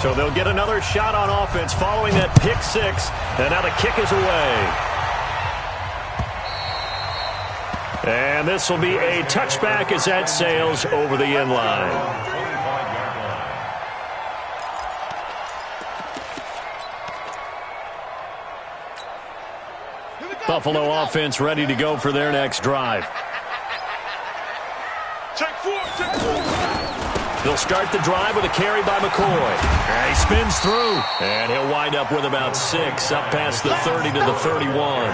So they'll get another shot on offense following that pick six. And now the kick is away. And this will be a touchback as that sails over the end line. Buffalo offense ready to go for their next drive. They'll start the drive with a carry by McCoy. And he spins through. And he'll wind up with about 6, up past the 30 to the 31.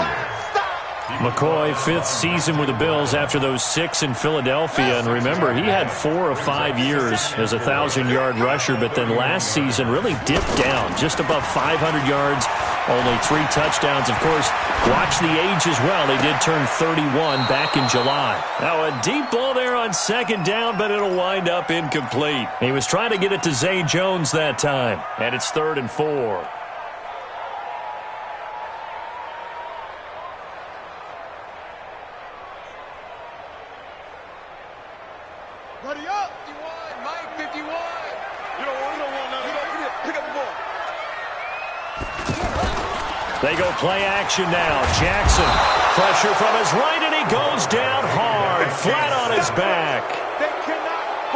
McCoy, 5th season with the Bills after those 6 in Philadelphia. And remember, he had 4 of 5 years as a 1,000-yard rusher, but then last season really dipped down, just above 500 yards, only 3 touchdowns. Of course, watch the age as well. He did turn 31 back in July. Now a deep ball there on 2nd down, but it'll wind up incomplete. He was trying to get it to Zay Jones that time, and it's 3rd and 4. Ready up, 51, Mike 51. You don't want nothing. Pick up the ball. They go play action now. Jackson, pressure from his right, and he goes down hard, flat on his back.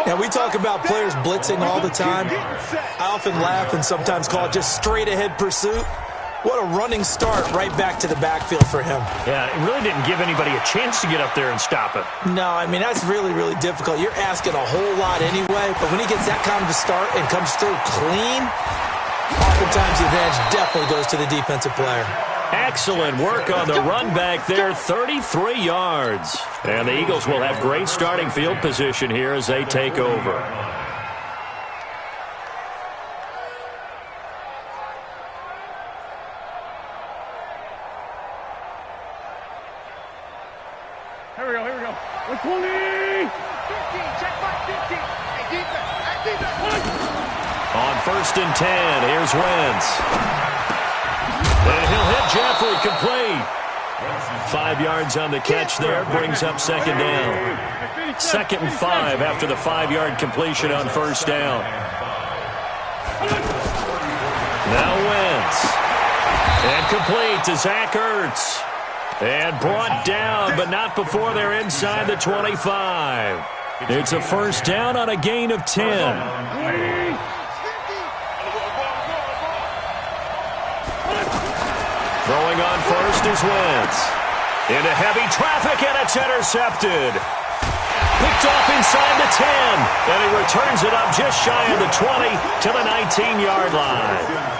Yeah, we talk about players blitzing all the time. I often laugh and sometimes call it just straight-ahead pursuit. What a running start right back to the backfield for him. Yeah, it really didn't give anybody a chance to get up there and stop it. No, I mean, that's really, really difficult. You're asking a whole lot anyway, but when he gets that kind of a start and comes through clean, oftentimes the advantage definitely goes to the defensive player. Excellent work on the run back there, 33 yards. And the Eagles will have great starting field position here as they take over. Here we go. 20! 15, check by 15. Hey, defense. On 1st and 10, here's Wentz. And he'll hit Jeffrey, complete. 5 yards on the catch there, brings up 2nd down. 2nd and 5 after the 5-yard completion on 1st down. Now Wentz. And complete to Zach Ertz. And brought down, but not before they're inside the 25. It's a 1st down on a gain of 10. Throwing on 1st is Wentz. Into heavy traffic, and it's intercepted. Picked off inside the 10. And he returns it up just shy of the 20 to the 19-yard line.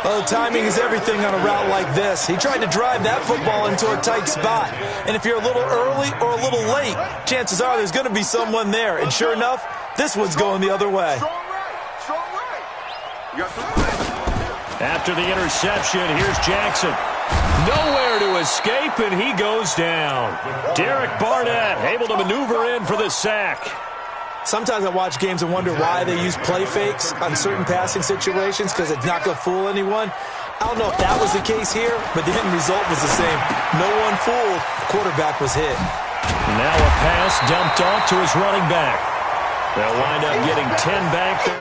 Oh, timing is everything on a route like this. He tried to drive that football into a tight spot. And if you're a little early or a little late, chances are there's going to be someone there. And sure enough, this one's going the other way. Strong right. After the interception, here's Jackson. Nowhere to escape, and he goes down. Derek Barnett able to maneuver in for the sack. Sometimes I watch games and wonder why they use play fakes on certain passing situations because it's not going to fool anyone. I don't know if that was the case here, but the end result was the same. No one fooled. The quarterback was hit. Now a pass dumped off to his running back. They'll wind up getting 10 back there.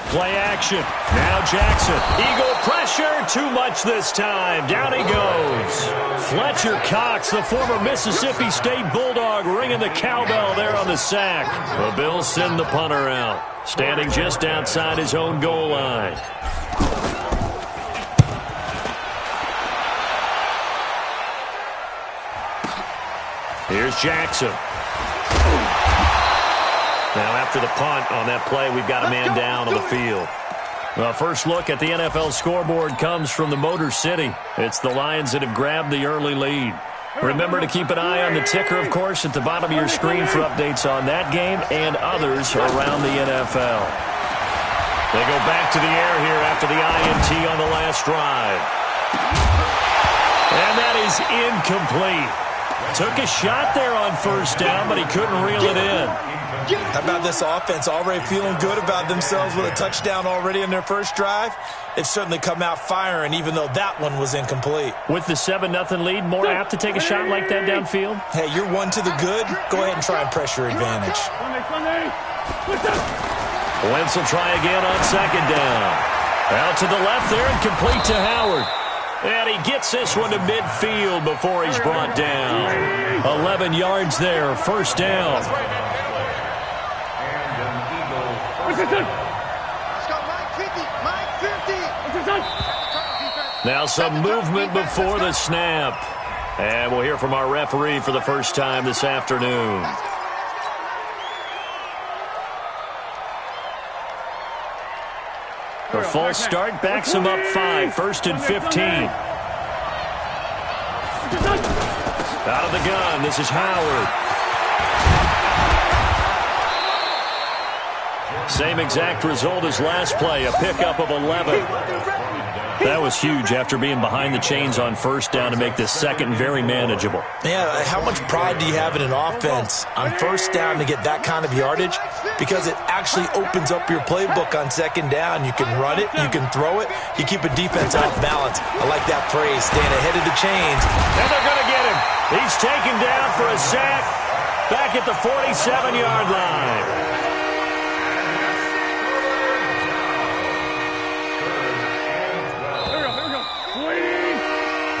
Play action. Now Jackson. Eagle pressure. Too much this time. Down he goes. Fletcher Cox, the former Mississippi State Bulldog, ringing the cowbell there on the sack. The Bills send the punter out. Standing just outside his own goal line. Here's Jackson. Now, after the punt on that play, we've got a man down on the field. Well, first look at the NFL scoreboard comes from the Motor City. It's the Lions that have grabbed the early lead. Remember to keep an eye on the ticker, of course, at the bottom of your screen for updates on that game and others around the NFL. They go back to the air here after the INT on the last drive. And that is incomplete. Took a shot there on first down, but he couldn't reel it in. How about this offense? Already feeling good about themselves with a touchdown already in their first drive. They've certainly come out firing, even though that one was incomplete. With the 7-0 lead, more apt to take a shot like that downfield? Hey, you're one to the good. Go ahead and try and press your advantage. Wentz will try again on second down. Out to the left there and complete to Howard. And he gets this one to midfield before he's brought down. 11 yards there, first down. Now some movement before the snap. And we'll hear from our referee for the first time this afternoon. The false start backs him up 5, first and 15. Out of the gun, this is Howard. Same exact result as last play, a pickup of 11. That was huge after being behind the chains on first down to make this second very manageable. Yeah, how much pride do you have in an offense on first down to get that kind of yardage? Because it actually opens up your playbook on second down. You can run it, you can throw it, you keep a defense off balance. I like that phrase, staying ahead of the chains. And they're going to get him. He's taken down for a sack back at the 47-yard line.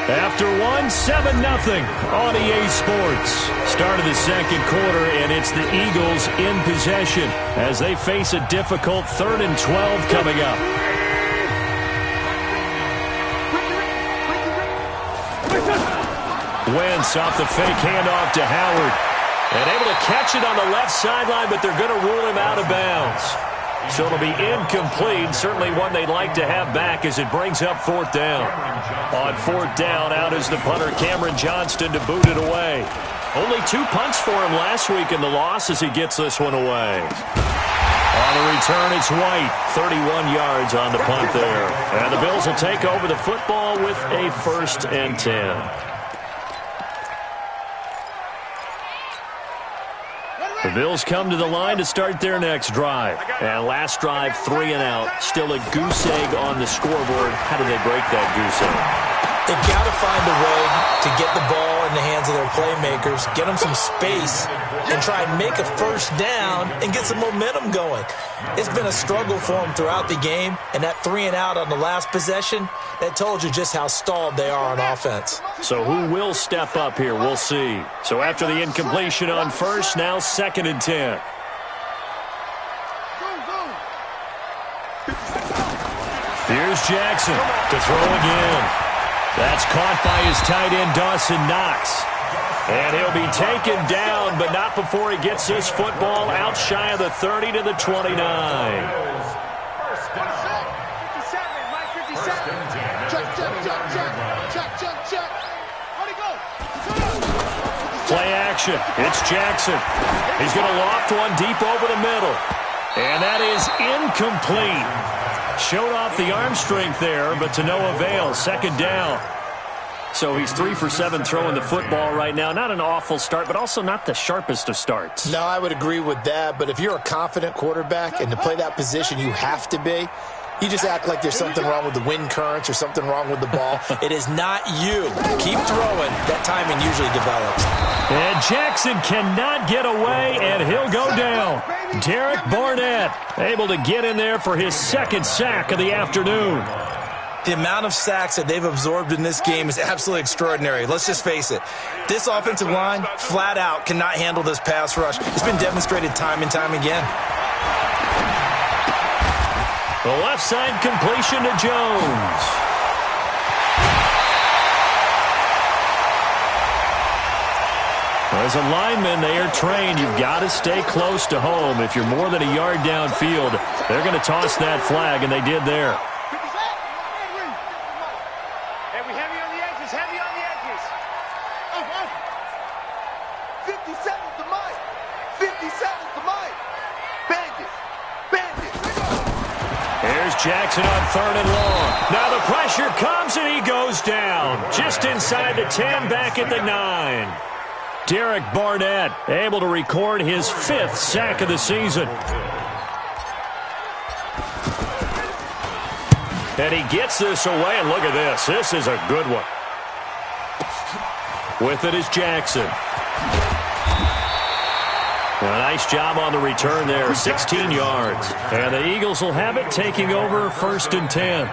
After one, 7-0 on EA Sports. Start of the second quarter, and it's the Eagles in possession as they face a difficult 3rd and 12 coming up. Wentz off the fake handoff to Howard. And able to catch it on the left sideline, but they're going to rule him out of bounds. So it'll be incomplete, certainly one they'd like to have back as it brings up 4th down. On 4th down, out is the punter Cameron Johnston to boot it away. Only 2 punts for him last week in the loss as he gets this one away. On the return, it's White, 31 yards on the punt there. And the Bills will take over the football with a 1st and 10. The Bills come to the line to start their next drive. And last drive, 3 and out. Still a goose egg on the scoreboard. How do they break that goose egg? They've got to find a way to get the ball in the hands of their playmakers, get them some space, and try and make a first down and get some momentum going. It's been a struggle for them throughout the game, and that 3 and out on the last possession, that told you just how stalled they are on offense. So who will step up here? We'll see. So after the incompletion on first, now 2nd and 10. Here's Jackson to throw again. That's caught by his tight end, Dawson Knox. And he'll be taken down, but not before he gets this football out shy of the 30 to the 29. Play action. It's Jackson. He's going to loft one deep over the middle. And that is incomplete. Showed off the arm strength there, but to no avail. 2nd down. So he's 3 for 7 throwing the football right now. Not an awful start, but also not the sharpest of starts. No, I would agree with that. But if you're a confident quarterback and to play that position, you have to be. You just act like there's something wrong with the wind currents or something wrong with the ball. It is not you. Keep throwing. That timing usually develops. And Jackson cannot get away, and he'll go down. Derek Barnett able to get in there for his 2nd sack of the afternoon. The amount of sacks that they've absorbed in this game is absolutely extraordinary. Let's just face it. This offensive line, flat out, cannot handle this pass rush. It's been demonstrated time and time again. The left side completion to Jones. As a lineman, they are trained. You've got to stay close to home. If you're more than a yard downfield, they're going to toss that flag, and they did there. Jackson on 3rd and long. Now the pressure comes and he goes down. Just inside the 10, back at the 9. Derek Barnett able to record his 5th sack of the season. And he gets this away, and look at this. This is a good one. With it is Jackson. A nice job on the return there, 16 yards. And the Eagles will have it, taking over 1st and 10.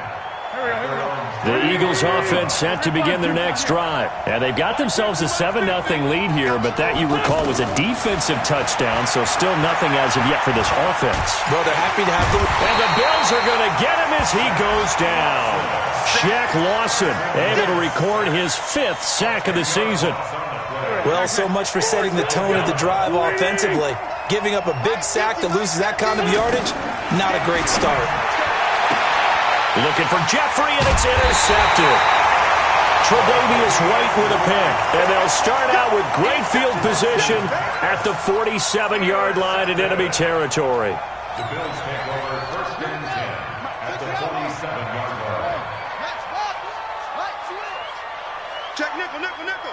The Eagles offense set to begin their next drive. And they've got themselves a 7-0 lead here, but that, you recall, was a defensive touchdown, so still nothing as of yet for this offense. Well, they're happy to have the... And the Bills are going to get him as he goes down. Shaq Lawson able to record his 5th sack of the season. Well, so much for setting the tone of the drive offensively. Giving up a big sack that loses that kind of yardage, not a great start. Looking for Jeffrey, and it's intercepted. Tre'Davious White with a pick. And they'll start out with great field position at the 47-yard line in enemy territory. The Bills take over 1st and 10 at the 47-yard line. Check nickel, nickel, nickel.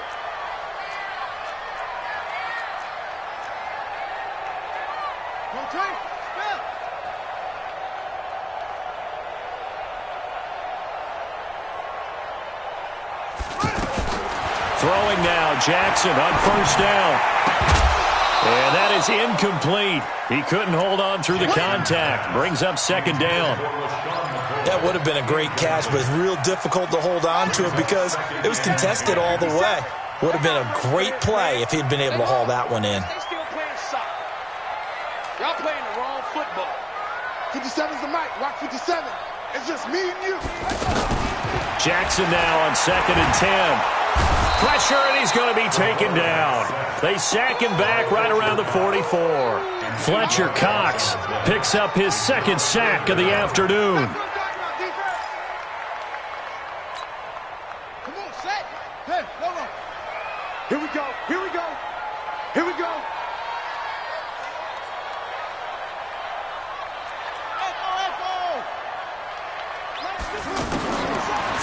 Throwing now, Jackson on 1st down. And that is incomplete. He couldn't hold on through the contact. Brings up 2nd down. That would have been a great catch, but it's real difficult to hold on to it because it was contested all the way. Would have been a great play if he'd been able to haul that one in. They still playing soccer. Y'all playing the wrong football. 57's the mic. Rock 57. It's just me and you. Jackson now on 2nd and 10. Pressure, and he's going to be taken down. They sack him back right around the 44. Fletcher Cox picks up his 2nd sack of the afternoon. Come on, set. Hey, hold on. Here we go. Here we go. Here we go.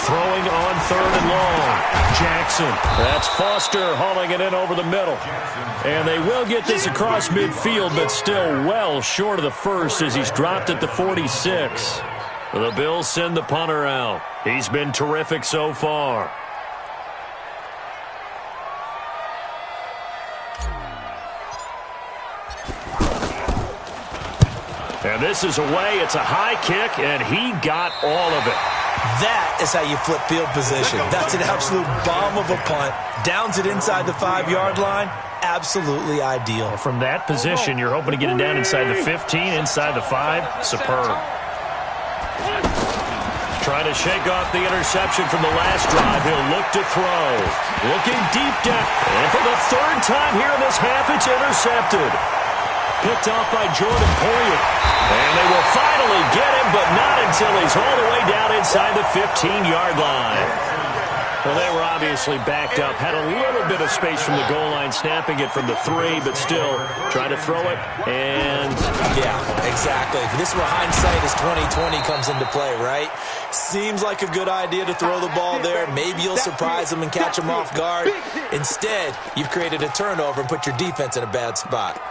Throwing on 3rd and long. Jackson. That's Foster hauling it in over the middle. And they will get this across midfield, but still well short of the 1st as he's dropped at the 46. The Bills send the punter out. He's been terrific so far. And this is away. It's a high kick, and he got all of it. That is how you flip field position. That's an absolute bomb of a punt. Downs it inside the 5-yard line. Absolutely ideal. From that position, you're hoping to get it down inside the 15, inside the 5. Superb. Trying to shake off the interception from the last drive. He'll look to throw. Looking deep down. And for the 3rd time here in this half, it's intercepted. Picked off by Jordan Poyer. And they will finally get him, but not until he's all the way down inside the 15-yard line. Well, they were obviously backed up. Had a little bit of space from the goal line, snapping it from the 3, but still trying to throw it. And yeah, exactly. This is where hindsight is 20/20 comes into play, right? Seems like a good idea to throw the ball there. Maybe you'll surprise them and catch them off guard. Instead, you've created a turnover and put your defense in a bad spot.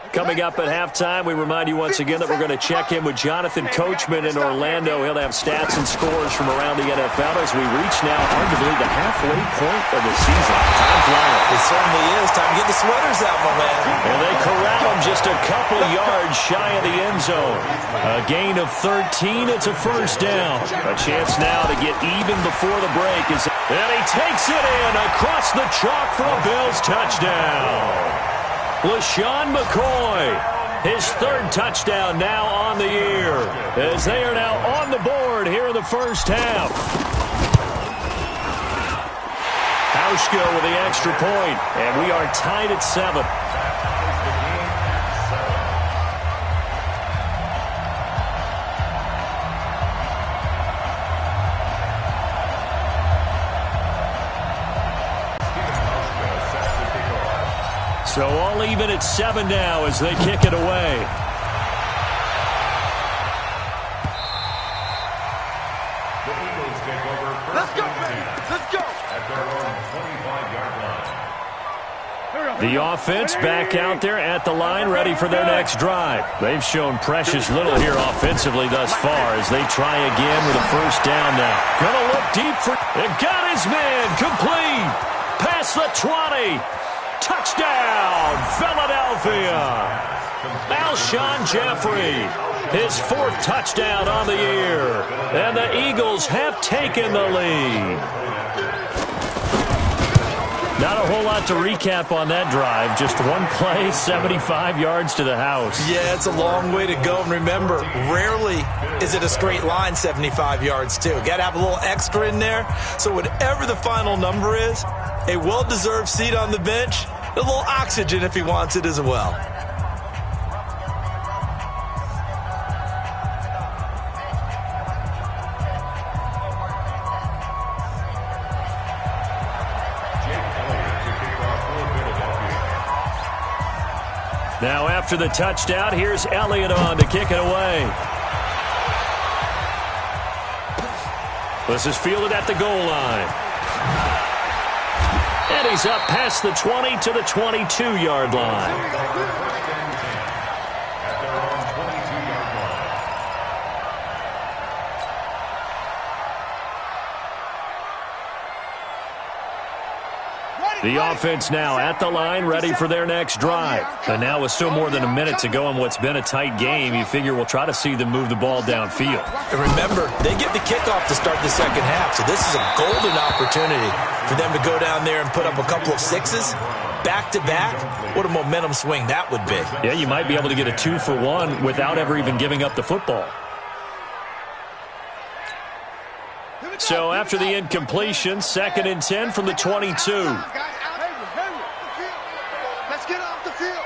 Coming up at halftime, we remind you once again that we're going to check in with Jonathan Coachman in Orlando. He'll have stats and scores from around the NFL as we reach now arguably the halfway point of the season. Time flying. It certainly is. Time to get the sweaters out, my man. And they corral him just a couple yards shy of the end zone. A gain of 13. It's a 1st down. A chance now to get even before the break. And he takes it in across the chalk for a Bills touchdown. LaShawn McCoy, his 3rd touchdown now on the year, as they are now on the board here in the 1st half. Hauschka with the extra point, and we are tied at 7. So all even at 7 now as they kick it away. Let's go, baby. Let's go. The offense back out there at the line, ready for their next drive. They've shown precious little here offensively thus far as they try again with a first down now. Gonna look deep for it. Got his man complete. Past the 20. Touchdown, Philadelphia. Alshon Jeffrey, his 4th touchdown on the year. And the Eagles have taken the lead. Not a whole lot to recap on that drive. Just one play, 75 yards to the house. Yeah, it's a long way to go. And remember, rarely is it a straight line 75 yards, too. Got to have a little extra in there. So whatever the final number is, a well-deserved seat on the bench, a little oxygen if he wants it as well. Now after the touchdown, here's Elliott on to kick it away. This is fielded at the goal line. And he's up past the 20 to the 22-yard line. The offense now at the line, ready for their next drive. And now with still more than a minute to go in what's been a tight game, you figure we'll try to see them move the ball downfield. And remember, they get the kickoff to start the second half, so this is a golden opportunity for them to go down there and put up a couple of sixes back-to-back. What a momentum swing that would be. Yeah, you might be able to get a 2-for-1 without ever even giving up the football. So after the incompletion, 2nd and 10 from the 22. Let's get off the field.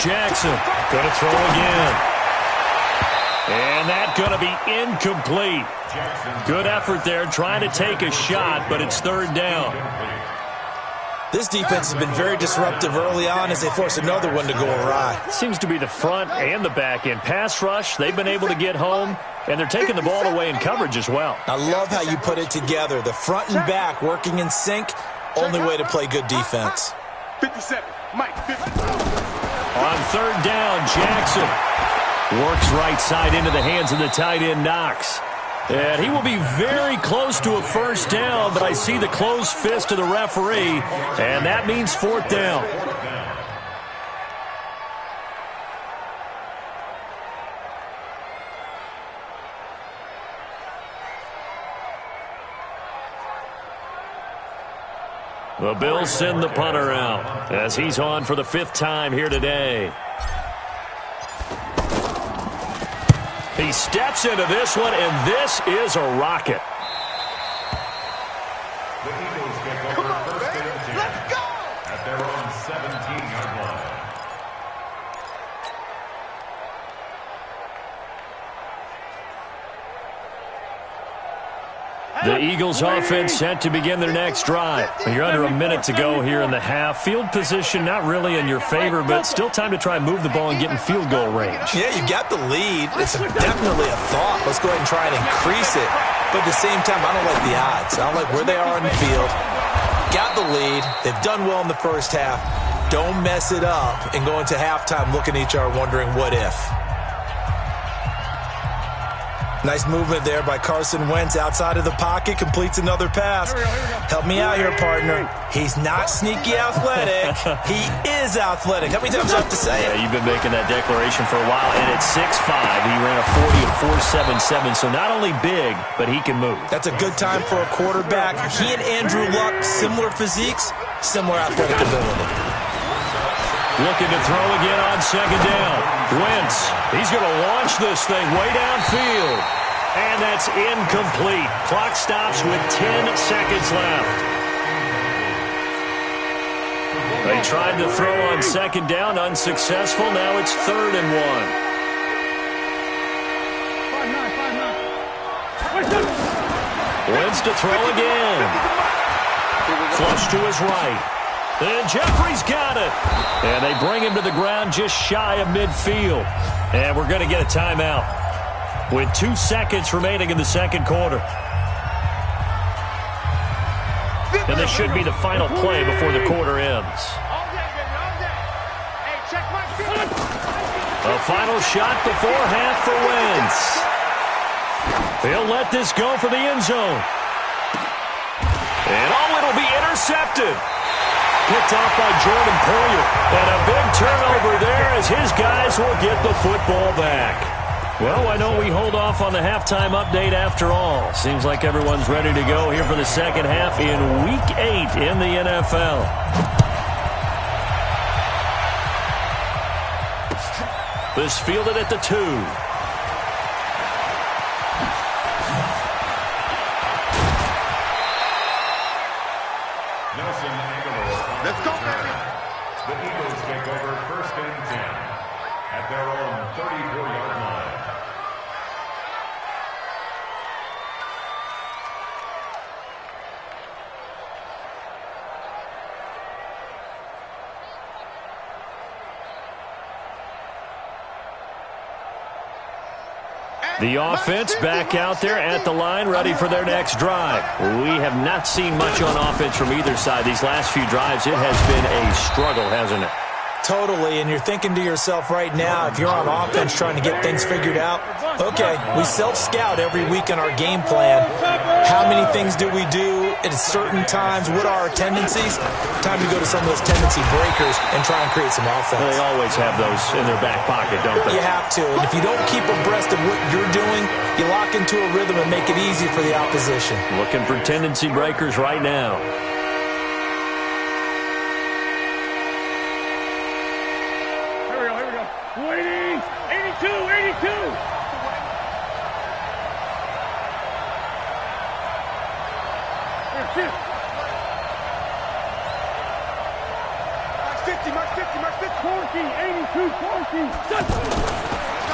Jackson going to throw again. And that's going to be incomplete. Good effort there trying to take a shot, but it's 3rd down. This defense has been very disruptive early on as they force another one to go awry. Seems to be the front and the back end. Pass rush, they've been able to get home, and they're taking the ball away in coverage as well. I love how you put it together. The front and back working in sync, only way to play good defense. 57, Mike, 50. On 3rd down, Jackson works right side into the hands of the tight end, Knox. And he will be very close to a first down, but I see the closed fist of the referee, and that means 4th down. The Bills send the punter out as he's on for the 5th time here today. He steps into this one, and this is a rocket. The Eagles get over first and 10 at their own 17-yard line. The Eagles offense set to begin their next drive. You're under a minute to go here in the half. Field position not really in your favor, but still time to try and move the ball and get in field goal range. Yeah, you got the lead. It's definitely a thought. Let's go ahead and try and increase it. But at the same time, I don't like the odds. I don't like where they are on the field. Got the lead. They've done well in the first half. Don't mess it up and go into halftime looking at each other wondering what if. Nice movement there by Carson Wentz outside of the pocket, completes another pass. Help me out here, partner. He's not sneaky athletic. He is athletic. How many times do I have to say it? Yeah, you've been making that declaration for a while, and at 6'5", he ran a 40 of 4.77, so not only big, but he can move. That's a good time for a quarterback. He and Andrew Luck, similar physiques, similar athletic ability. Looking to throw again on 2nd down. Wentz, he's going to launch this thing way downfield. And that's incomplete. Clock stops with 10 seconds left. They tried to throw on 2nd down, unsuccessful. Now it's 3rd and 1. Wentz to throw again. Flush to his right. And Jeffrey's got it. And they bring him to the ground just shy of midfield. And we're going to get a timeout with 2 seconds remaining in the second quarter. And this should be the final play before the quarter ends. A final shot before half for Wentz. He'll let this go for the end zone. And it'll be intercepted. Picked off by Jordan Poyer. And a big turnover there as his guys will get the football back. Well, why don't we hold off on the halftime update after all? Seems like everyone's ready to go here for the second half in Week 8 in the NFL. This fielded at the 2. Let's go, baby. The Eagles take over 1st and 10 at their own 34-yard line. The offense back out there at the line, ready for their next drive. We have not seen much on offense from either side. These last few drives, it has been a struggle, hasn't it? Totally, and you're thinking to yourself right now, if you're on offense trying to get things figured out, okay, we self-scout every week in our game plan. How many things do we do at certain times? What are our tendencies? Time to go to some of those tendency breakers and try and create some offense. Well, they always have those in their back pocket, don't they? You have to, and if you don't keep abreast of what you're doing, you lock into a rhythm and make it easy for the opposition. Looking for tendency breakers right now. Waiting! 82! 82! Here's 50, Mark 50, Mark 50. 40, 82, 40.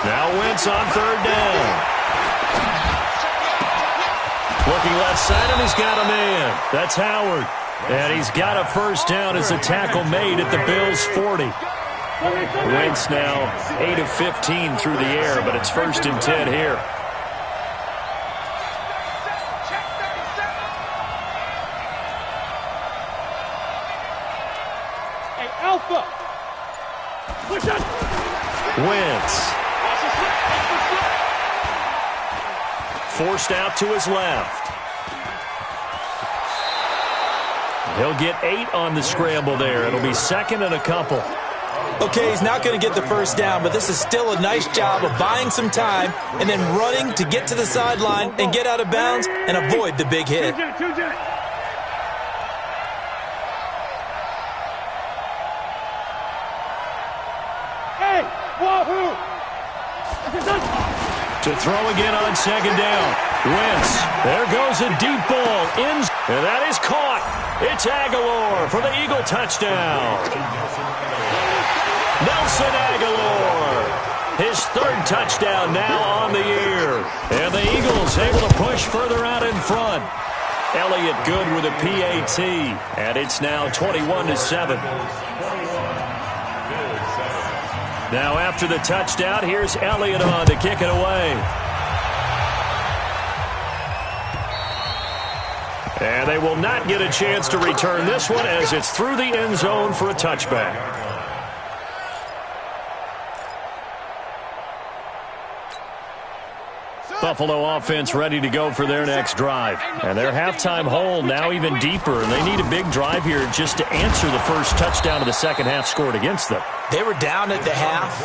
Now Wentz on 3rd down. Looking left side, and he's got a man. That's Howard. And he's got a 1st down as a tackle made at the Bills' 40. Wentz now 8 of 15 through the air, but it's 1st and 10 here. Hey, Alpha! Push it! Wentz. Forced out to his left. He'll get 8 on the scramble there. It'll be 2nd and a couple. Okay, he's not going to get the 1st down, but this is still a nice job of buying some time and then running to get to the sideline and get out of bounds and avoid the big hit. Hey, wahoo! To throw again on 2nd down. Wentz. There goes a deep ball. And that is caught. It's Aguilar for the Eagle touchdown. Nelson Aguilar. His 3rd touchdown now on the year. And the Eagles able to push further out in front. Elliott good with a PAT. And it's now 21-7. Now after the touchdown, here's Elliott on to kick it away. And they will not get a chance to return this one as it's through the end zone for a touchback. Buffalo offense ready to go for their next drive. And their halftime hole now even deeper, and they need a big drive here just to answer the first touchdown of the second half scored against them. They were down at the half.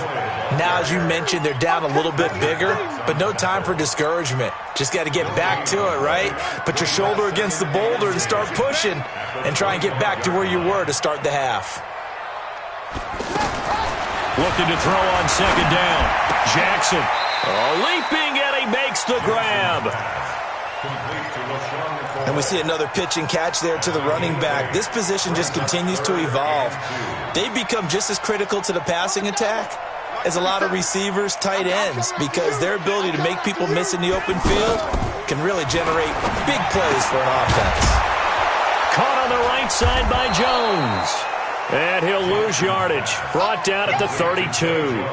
Now, as you mentioned, they're down a little bit bigger, but no time for discouragement. Just got to get back to it, right? Put your shoulder against the boulder and start pushing and try and get back to where you were to start the half. Looking to throw on 2nd down. Jackson leaping, and he makes the grab. And we see another pitch and catch there to the running back. This position just continues to evolve. They become just as critical to the passing attack as a lot of receivers, tight ends, because their ability to make people miss in the open field can really generate big plays for an offense. Caught on the right side by Jones. And he'll lose yardage. Brought down at the 32.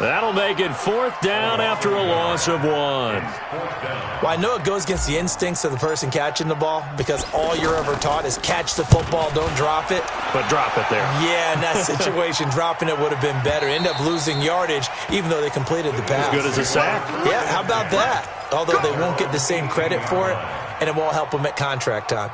That'll make it 4th down after a loss of 1. Well, I know it goes against the instincts of the person catching the ball because all you're ever taught is catch the football, don't drop it. But drop it there. Yeah, in that situation, dropping it would have been better. End up losing yardage, even though they completed the pass. As good as a sack? Yeah, how about that? Although they won't get the same credit for it, and it won't help them at contract time.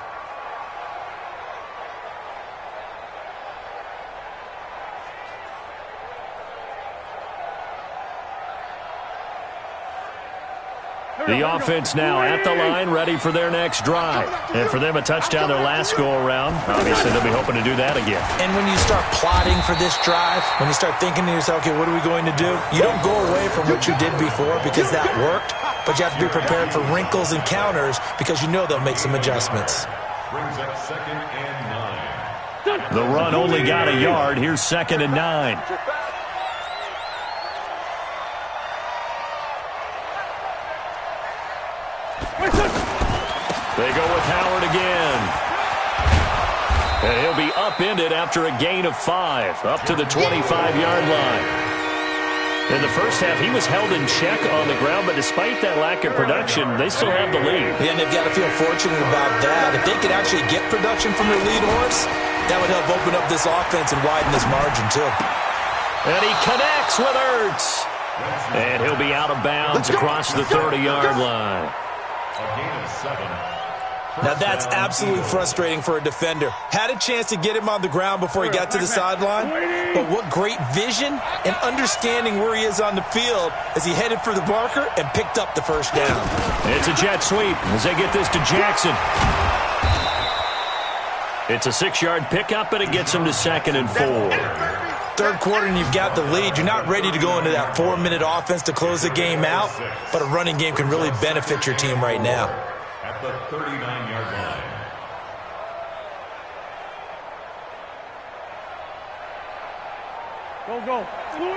The offense now at the line, ready for their next drive. And for them, a touchdown their last go-around. Obviously, they'll be hoping to do that again. And when you start plotting for this drive, when you start thinking to yourself, okay, what are we going to do? You don't go away from what you did before because that worked, but you have to be prepared for wrinkles and counters because you know they'll make some adjustments. Brings up 2nd and 9. The run only got a yard. Here's 2nd and 9. They go with Howard again. And he'll be upended after a gain of 5, up to the 25-yard line. In the first half, he was held in check on the ground, but despite that lack of production, they still have the lead. Yeah, and they've got to feel fortunate about that. If they could actually get production from their lead horse, that would help open up this offense and widen this margin, too. And he connects with Ertz. And he'll be out of bounds across the 30-yard line. A gain of 7. Now, that's absolutely frustrating for a defender. Had a chance to get him on the ground before he got to the sideline, but what great vision and understanding where he is on the field as he headed for the marker and picked up the first down. It's a jet sweep as they get this to Jackson. It's a 6-yard pickup, and it gets him to 2nd and 4. Third quarter and you've got the lead. You're not ready to go into that 4-minute offense to close the game out, but a running game can really benefit your team right now. At the 39-yard line. Go. 20!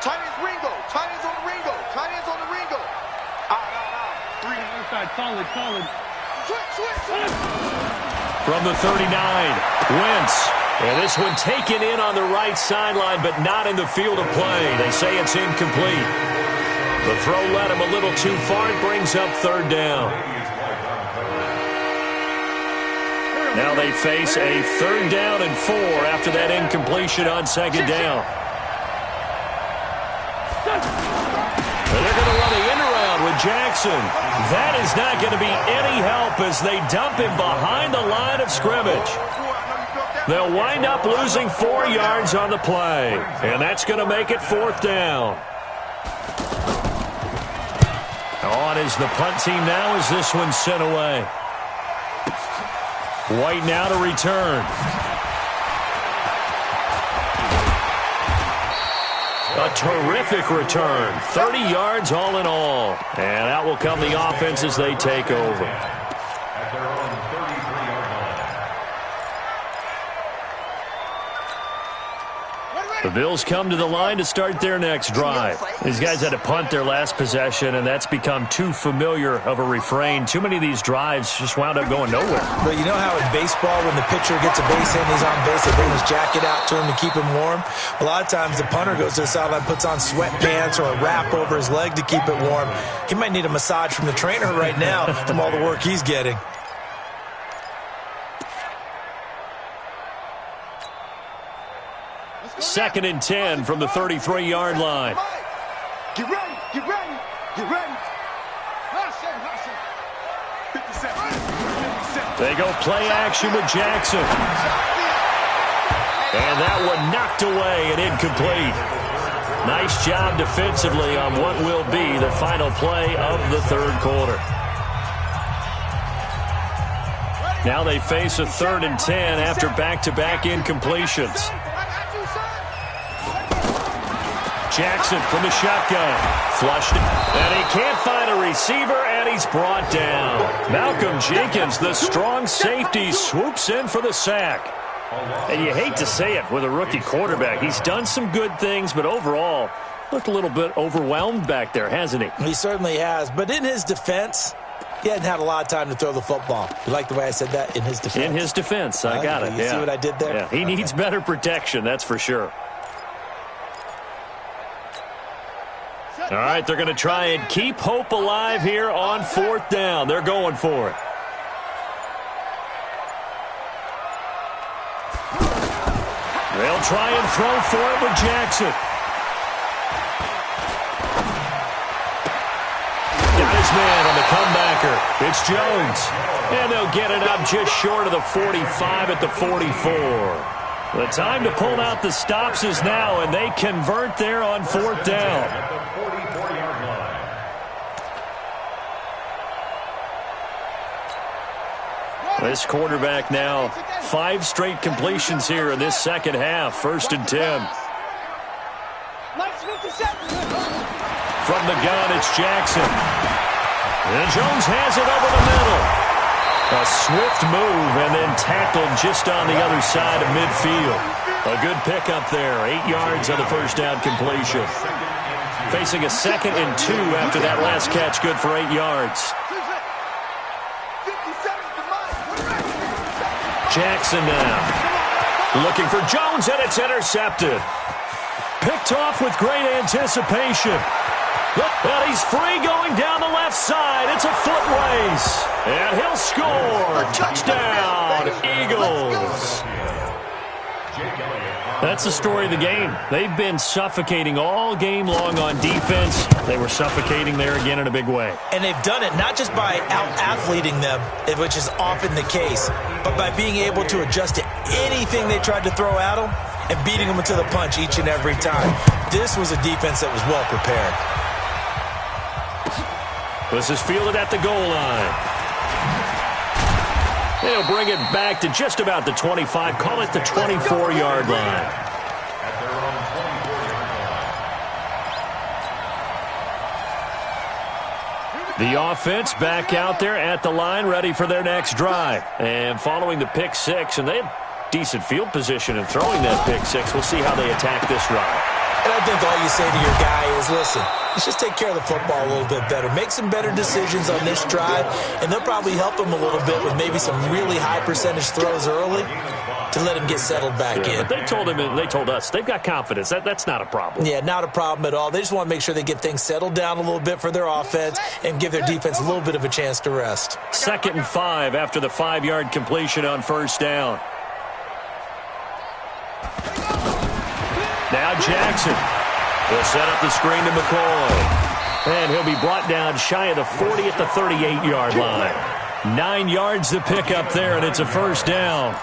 Tight ends Ringo. Tight ends on the Ringo. Tight ends on the Ringo. Out. 3. Inside, solid. Switch. From the 39, Wentz. And this one taken in on the right sideline, but not in the field of play. They say it's incomplete. The throw led him a little too far. It brings up 3rd down. Now they face a 3rd down and 4 after that incompletion on 2nd down. And they're going to run the end around with Jackson. That is not going to be any help as they dump him behind the line of scrimmage. They'll wind up losing 4 yards on the play. And that's going to make it 4th down. On is the punt team now as this one's sent away. White now to return. A terrific return. 30 yards all in all. And out will come the offense as they take over. At their own 33-yard line. The Bills come to the line to start their next drive. These guys had to punt their last possession, and that's become too familiar of a refrain. Too many of these drives just wound up going nowhere. But you know how in baseball, when the pitcher gets a base hit and he's on base, they bring his jacket out to him to keep him warm? A lot of times the punter goes to the sideline, puts on sweatpants or a wrap over his leg to keep it warm. He might need a massage from the trainer right now from all the work he's getting. Second and 10 from the 33-yard line. Get ready. Hustle. 57. They go play action with Jackson. And that one knocked away and incomplete. Nice job defensively on what will be the final play of the 3rd quarter. Now they face a 3rd and 10 after back-to-back incompletions. Jackson from the shotgun. Flushed it. And he can't find a receiver, and he's brought down. Malcolm Jenkins, the strong safety, swoops in for the sack. And you hate to say it with a rookie quarterback. He's done some good things, but overall, looked a little bit overwhelmed back there, hasn't he? He certainly has. But in his defense, he hadn't had a lot of time to throw the football. You like the way I said that? In his defense. In his defense. I got it. You see what I did there? Yeah. He needs better protection, that's for sure. All right, they're going to try and keep hope alive here on 4th down. They're going for it. They'll try and throw for it with Jackson. Got his man on the comebacker. It's Jones. And they'll get it up just short of the 45 at the 44. The time to pull out the stops is now, and they convert there on 4th down. At the 44-yard line. This quarterback now 5 straight completions here in this second half. 1st and 10. From the gun, it's Jackson. And Jones has it over the middle. A swift move and then tackled just on the other side of midfield. A good pickup there. 8 yards on the 1st down completion. Facing a 2nd and 2 after that last catch, good for 8 yards. Jackson now. Looking for Jones, and it's intercepted. Picked off with great anticipation. And he's free going down the left side. It's a foot race. And he'll score. Touchdown, Eagles. That's the story of the game. They've been suffocating all game long on defense. They were suffocating there again in a big way. And they've done it not just by out-athleting them, which is often the case, but by being able to adjust to anything they tried to throw at them and beating them to the punch each and every time. This was a defense that was well prepared. This is fielded at the goal line. They'll bring it back to just about the 25. Call it the 24-yard line. At their own 24-yard line. The offense back out there at the line, ready for their next drive. And following the pick 6, and they have decent field position in throwing that pick 6. We'll see how they attack this drive. And I think all you say to your guy is, listen, let's just take care of the football a little bit better. Make some better decisions on this drive, and they'll probably help him a little bit with maybe some really high percentage throws early to let him get settled back in. But they told him, and they told us, they've got confidence. That's not a problem. Yeah, not a problem at all. They just want to make sure they get things settled down a little bit for their offense and give their defense a little bit of a chance to rest. 2nd and 5 after the 5-yard completion on 1st down. Now Jackson will set up the screen to McCoy. And he'll be brought down shy of the 40 at the 38-yard line. 9 yards to pick up there, and it's a 1st down.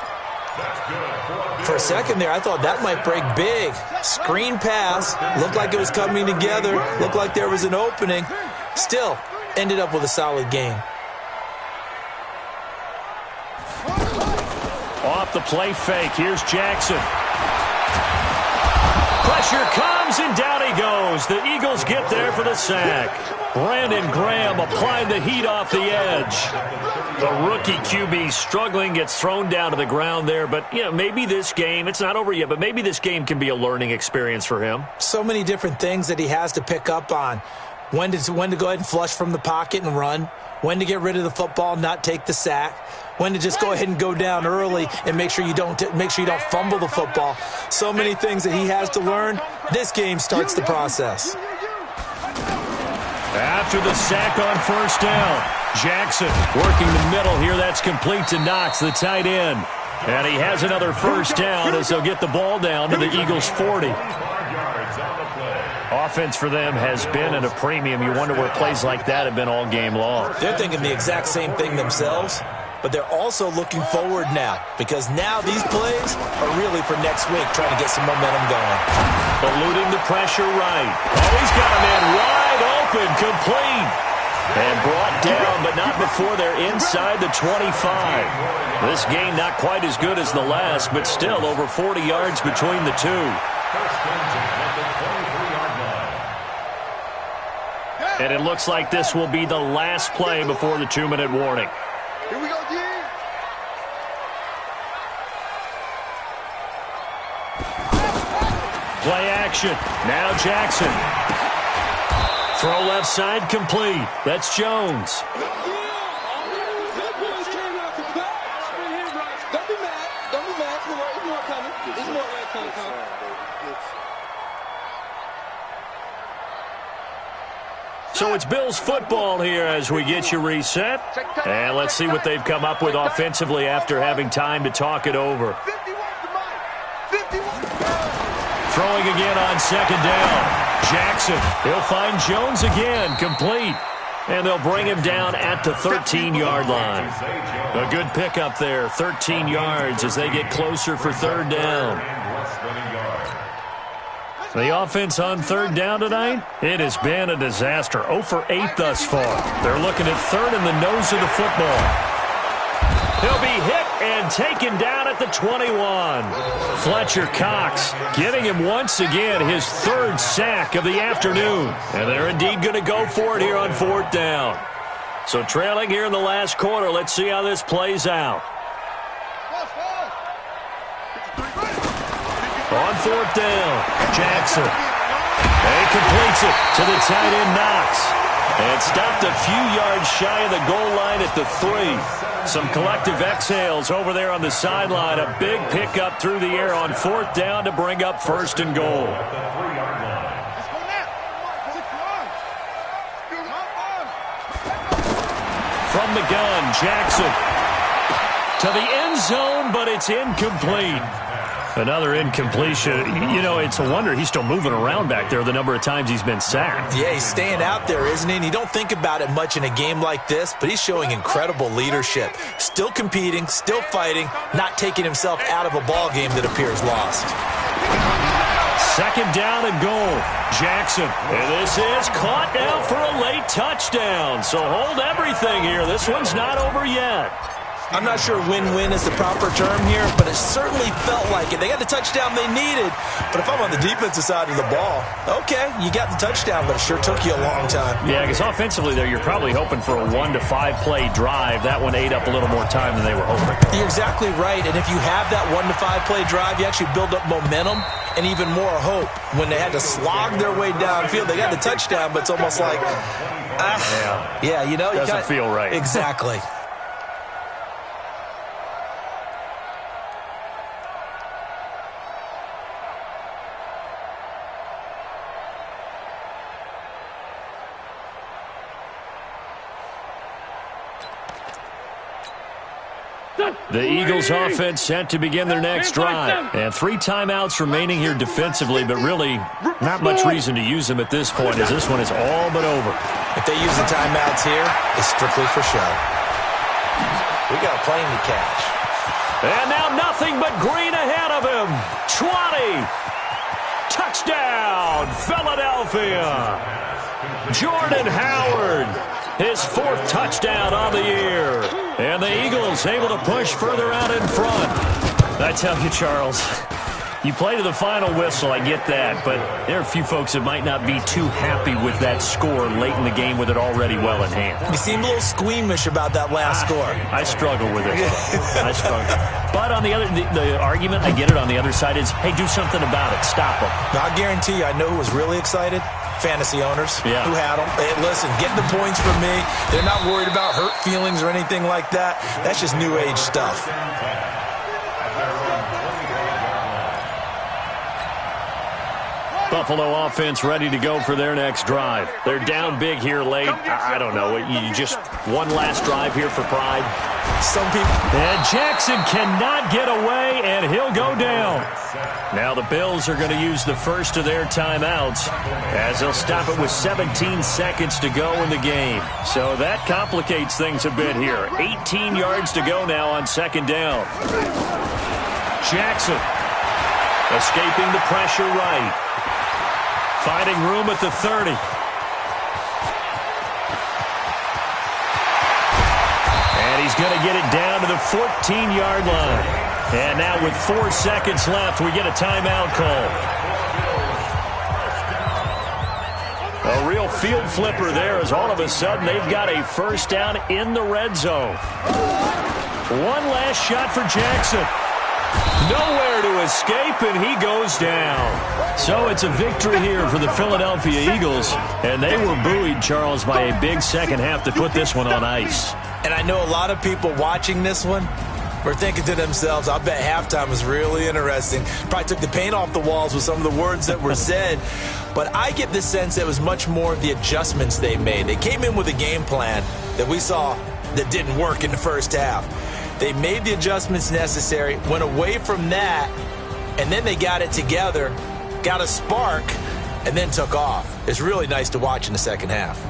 For a second there, I thought that might break big. Screen pass. Looked like it was coming together. Looked like there was an opening. Still, ended up with a solid game. Off the play fake. Here's Jackson. Pressure comes, and down he goes. The Eagles get there for the sack. Brandon Graham applying the heat off the edge. The rookie QB struggling, gets thrown down to the ground there. But, you know, maybe this game, it's not over yet, but maybe this game can be a learning experience for him. So many different things that he has to pick up on. When to go ahead and flush from the pocket and run. When to get rid of the football, not take the sack. When to just go ahead and go down early and make sure you don't fumble the football. So many things that he has to learn. This game starts the process. After the sack on 1st down, Jackson working the middle here. That's complete to Knox, the tight end. And he has another 1st down as they'll get the ball down to the Eagles' 40. Offense for them has been at a premium. You wonder where plays like that have been all game long. They're thinking the exact same thing themselves, but they're also looking forward now because now these plays are really for next week, trying to get some momentum going. Eluding the pressure right. Oh, he's got a man wide open, complete. And brought down, but not before they're inside the 25. This game not quite as good as the last, but still over 40 yards between the two. And it looks like this will be the last play before the 2-minute warning. Here we go, G. Play action. Now Jackson. Throw left side complete. That's Jones. Don't be mad. Don't be mad. There's more coming. There's more coming. it's Bills football here as we get you reset. And let's see what they've come up with offensively after having time to talk it over. Throwing again on second down. Jackson, he'll find Jones again, complete. And they'll bring him down at the 13-yard line. A good pickup there, 13 yards as they get closer for third down. The offense on third down tonight, it has been a disaster. 0 for 8 thus far. They're looking at third in the nose of the football. He'll be hit and taken down at the 21. Fletcher Cox getting him once again his third sack of the afternoon. And they're indeed going to go for it here on fourth down. So trailing here in the last quarter, let's see how this plays out. On fourth down, Jackson. And he completes it to the tight end Knox. And stopped a few yards shy of the goal line at the 3. Some collective exhales over there on the sideline. A big pickup through the air on fourth down to bring up first and goal. From the gun, Jackson to the end zone, but it's incomplete. Another incompletion. You know, it's a wonder he's still moving around back there the number of times he's been sacked. Yeah, he's staying out there, isn't he? And you don't think about it much in a game like this, but he's showing incredible leadership. Still competing, still fighting, not taking himself out of a ball game that appears lost. Second down and goal. Jackson. And this is caught now for a late touchdown. So hold everything here. This one's not over yet. I'm not sure win-win is the proper term here, but it certainly felt like it. They got the touchdown they needed, but if I'm on the defensive side of the ball, okay, you got the touchdown, but it sure took you a long time. Yeah, because offensively there, you're probably hoping for a 1 to 5 play drive. That one ate up a little more time than they were hoping. You're exactly right, and if you have that 1 to 5 play drive, you actually build up momentum and even more hope. When they had to slog their way downfield, they got the touchdown, but it's almost like, yeah, you know, doesn't feel right. Exactly. The Eagles offense set to begin their next drive. And 3 timeouts remaining here defensively, but really not much reason to use them at this point as this one is all but over. If they use the timeouts here, it's strictly for show. We got a plane to catch. And now nothing but green ahead of him. 20. Touchdown, Philadelphia. Jordan Howard, his 4th touchdown on the year. And the Eagles able to push further out in front. I tell you, Charles, you play to the final whistle, I get that, but there are a few folks that might not be too happy with that score late in the game with it already well in hand. You seem a little squeamish about that last score. I struggle with it. I struggle. But on the other, the argument, I get it on the other side is, hey, do something about it. Stop them. Now, I guarantee you, I know who was really excited. Fantasy owners who had them. Hey, listen, get the points from me. They're not worried about hurt feelings or anything like that. That's just new age stuff. Buffalo offense ready to go for their next drive. They're down big here late. I don't know. You just one last drive here for pride. Some people. And Jackson cannot get away, and he'll go down. Now the Bills are going to use the first of their timeouts as they'll stop it with 17 seconds to go in the game. So that complicates things a bit here. 18 yards to go now on second down. Jackson escaping the pressure right. Finding room at the 30. And he's going to get it down to the 14-yard line. And now with 4 seconds left, we get a timeout call. A real field flipper there as all of a sudden they've got a first down in the red zone. One last shot for Jackson. Nowhere to escape, and he goes down. So it's a victory here for the Philadelphia Eagles, and they were buoyed, Charles, by a big second half to put this one on ice. And I know a lot of people watching this one, were thinking to themselves, I bet halftime was really interesting. Probably took the paint off the walls with some of the words that were said. But I get the sense that it was much more of the adjustments they made. They came in with a game plan that we saw that didn't work in the first half. They made the adjustments necessary, went away from that, and then they got it together, got a spark, and then took off. It's really nice to watch in the second half.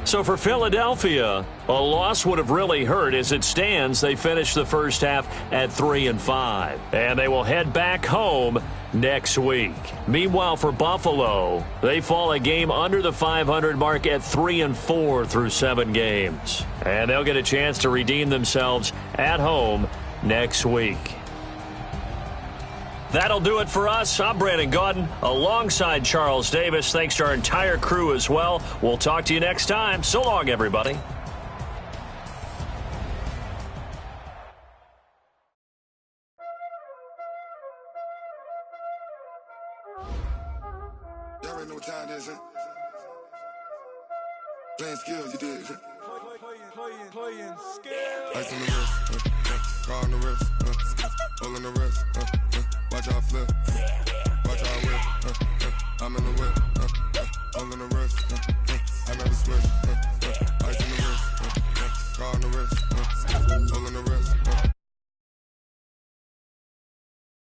So for Philadelphia, a loss would have really hurt. As it stands, they finished the first half at 3-5, and they will head back home next week. Meanwhile, for Buffalo, they fall a game under the 500 mark at 3-4 through 7 games, and they'll get a chance to redeem themselves at home next week. That'll do it for us. I'm Brandon Gaudin alongside Charles Davis. Thanks to our entire crew as well. We'll talk to you next time. So long, everybody. Y'all already know what time it is, huh? Playing skills, you did. Playing skills. Ice on the wrist, car on the wrist, hole in the wrist, watch how I flip, watch how I whip, I'm in the whip, hole in the wrist, I never switch, ice on the wrist, car on the wrist, hole in the wrist,